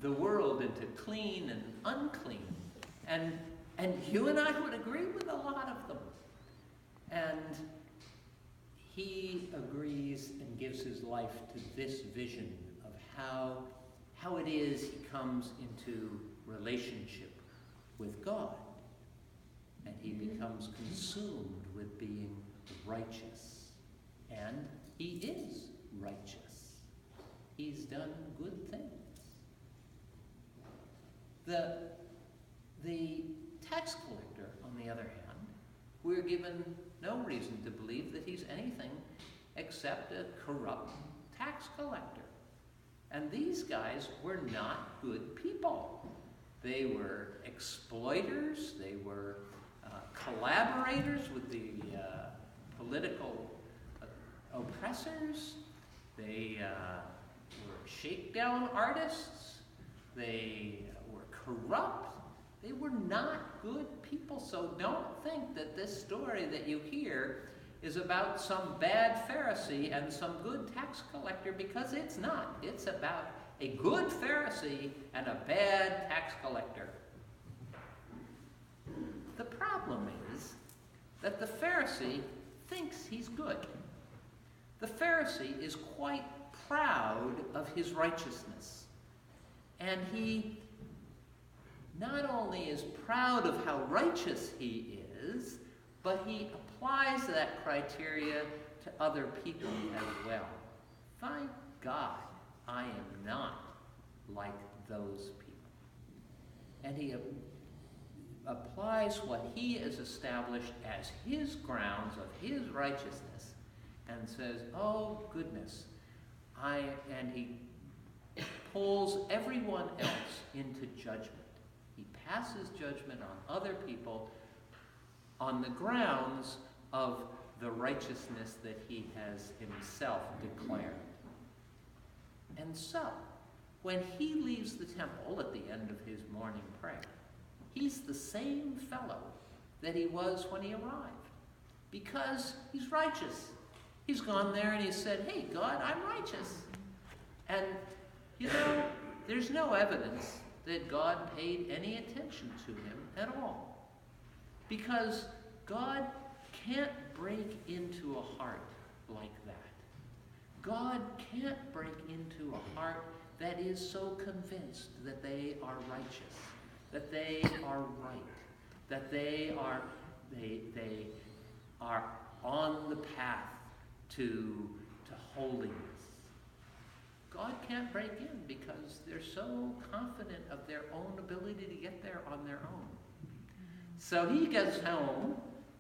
the world into clean and unclean. And you and I would agree with a lot of them. And he agrees and gives his life to this vision of how it is he comes into relationship with God. And he becomes consumed with being righteous. And he is righteous. He's done good things. The tax collector, on the other hand, we're given no reason to believe that he's anything except a corrupt tax collector. And these guys were not good people. They were exploiters. They were collaborators with the political oppressors. They were shakedown artists. They were corrupt. They were not good people. So don't think that this story that you hear is about some bad Pharisee and some good tax collector, because it's not. It's about a good Pharisee and a bad tax collector. The problem is that the Pharisee thinks he's good. The Pharisee is quite proud of his righteousness. And he not only is proud of how righteous he is, but he applies that criteria to other people as well. Thank God I am not like those people. And he applies what he has established as his grounds of his righteousness and says, oh goodness, and he pulls everyone else into judgment. He passes judgment on other people on the grounds of the righteousness that he has himself declared. And so, when he leaves the temple at the end of his morning prayer, he's the same fellow that he was when he arrived, because he's righteous. He's gone there and he said, hey, God, I'm righteous. And, there's no evidence that God paid any attention to him at all, because God can't break into a heart like that. God can't break into a heart that is so convinced that they are righteous, that they are right, that they are on the path to holiness. God can't break in because they're so confident of their own ability to get there on their own. So he gets home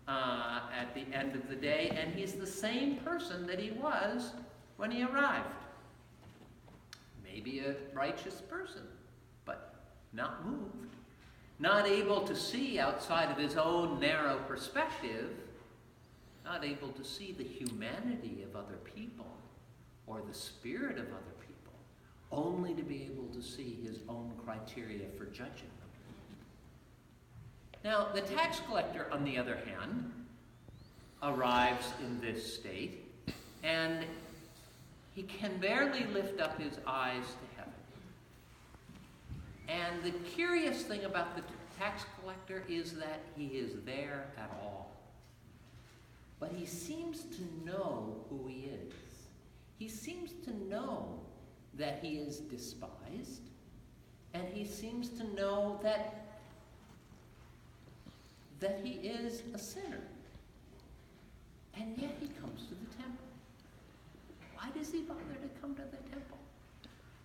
at the end of the day, and he's the same person that he was when he arrived. Maybe a righteous person, but not moved. Not able to see outside of his own narrow perspective. Not able to see the humanity of other people or the spirit of other people. Only to be able to see his own criteria for judging them. Now, the tax collector, on the other hand, arrives in this state, and he can barely lift up his eyes to heaven. And the curious thing about the tax collector is that he is there at all. But he seems to know who he is. He seems to know that he is despised, and he seems to know that he is a sinner. And yet he comes to the temple. Why does he bother to come to the temple?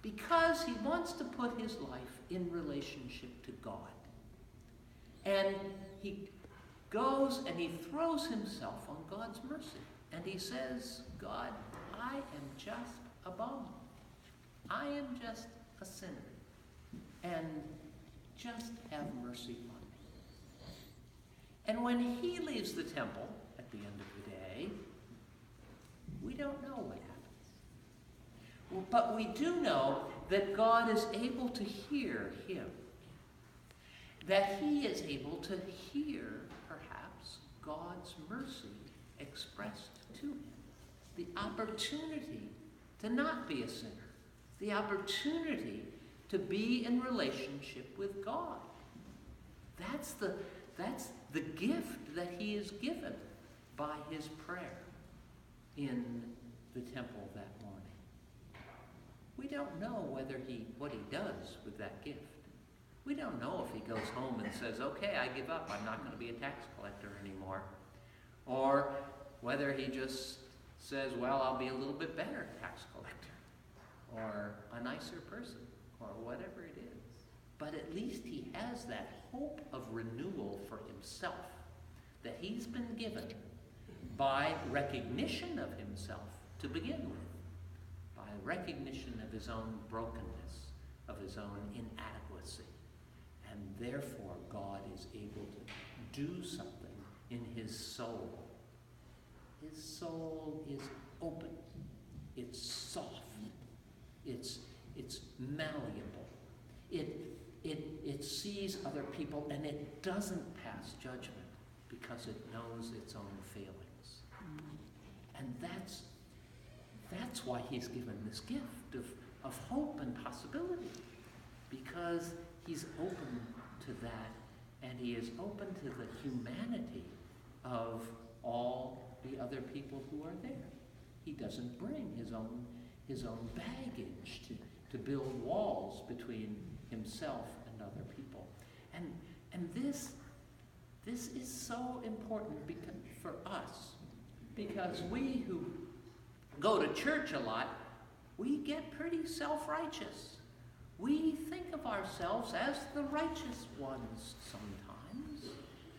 Because he wants to put his life in relationship to God. And he goes and he throws himself on God's mercy. And he says, God, I am just a bum. I am just a sinner. And just have mercy on me. And when he leaves the temple at the end of the day, we don't know what happens. But we do know that God is able to hear him. That he is able to hear, perhaps, God's mercy expressed to him. The opportunity to not be a sinner. The opportunity to be in relationship with God. That's the gift that he is given by his prayer in the temple that morning. We don't know what he does with that gift. We don't know if he goes home and says, okay, I give up, I'm not going to be a tax collector anymore. Or whether he just says, well, I'll be a little bit better tax collector, or a nicer person, or whatever it is. But at least he has that hope of renewal for himself that he's been given by recognition of himself to begin with, by recognition of his own brokenness, of his own inadequacy. And therefore, God is able to do something in his soul. His soul is open. It's soft. It's malleable. It sees other people, and it doesn't pass judgment because it knows its own failings. And that's why he's given this gift of hope and possibility, because he's open to that, and he is open to the humanity of all the other people who are there. He doesn't bring his own baggage to build walls between himself and other people. And this is so important for us, because we who go to church a lot, we get pretty self-righteous. We think of ourselves as the righteous ones sometimes,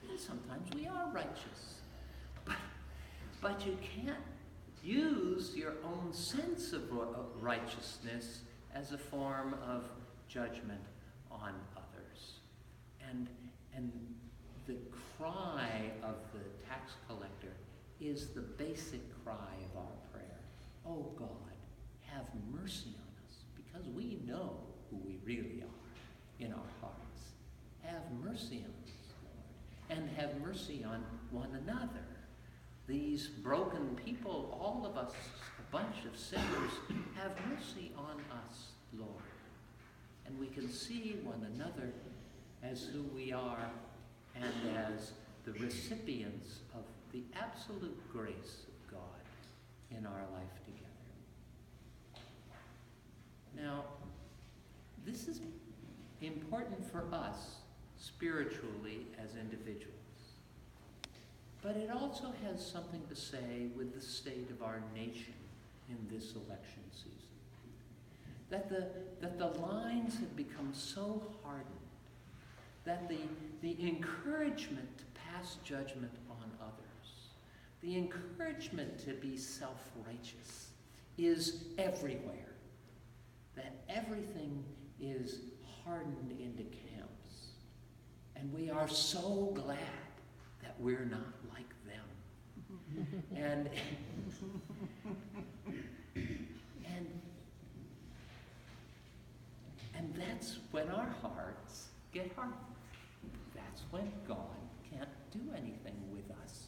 and sometimes we are righteous. But you can't use your own sense of righteousness as a form of judgment on others. And the cry of the tax collector is the basic cry of our prayer. Oh God, have mercy on us, because we know who we really are in our hearts. Have mercy on us, Lord, and have mercy on one another. These broken people, all of us, a bunch of sinners, have mercy on us, Lord. And we can see one another as who we are and as the recipients of the absolute grace of God in our life together. Now, this is important for us spiritually as individuals. But it also has something to say with the state of our nation in this election season. That the lines have become so hardened that the encouragement to pass judgment on others, the encouragement to be self-righteous is everywhere. That everything is hardened into camps. And we are so glad that we're not like them. And that's when our hearts get hardened. That's when God can't do anything with us.